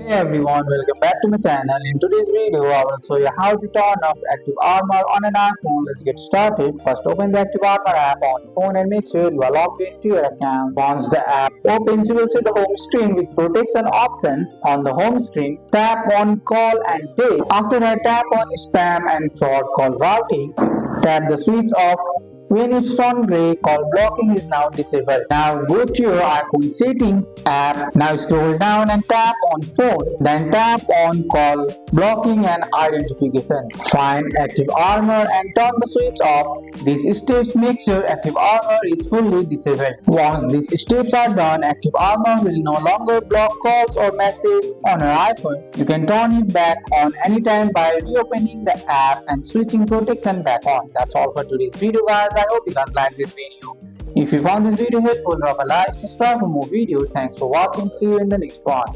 Hey everyone, welcome back to my channel. In today's video, I will show you how to turn off Active Armor on an iPhone. Let's get started. First, open the Active Armor app on your phone and make sure you are logged into your account. Once the app opens, you will see the home screen with protection options. On the home screen, tap on Call and Date. After that, tap on Spam and Fraud Call Routing. Tap the switch off. When it's on gray, call blocking is now disabled. Now go to your iPhone settings app. Now scroll down and tap on phone. Then tap on call blocking and identification. Find Active Armor and turn the switch off. These steps make sure Active Armor is fully disabled. Once these steps are done, Active Armor will no longer block calls or messages on your iPhone. You can turn it back on anytime by reopening the app and switching protection back on. That's all for today's video, guys. I hope you guys liked this video. If you found this video helpful, drop a like, subscribe for more videos. Thanks for watching. See you in the next one.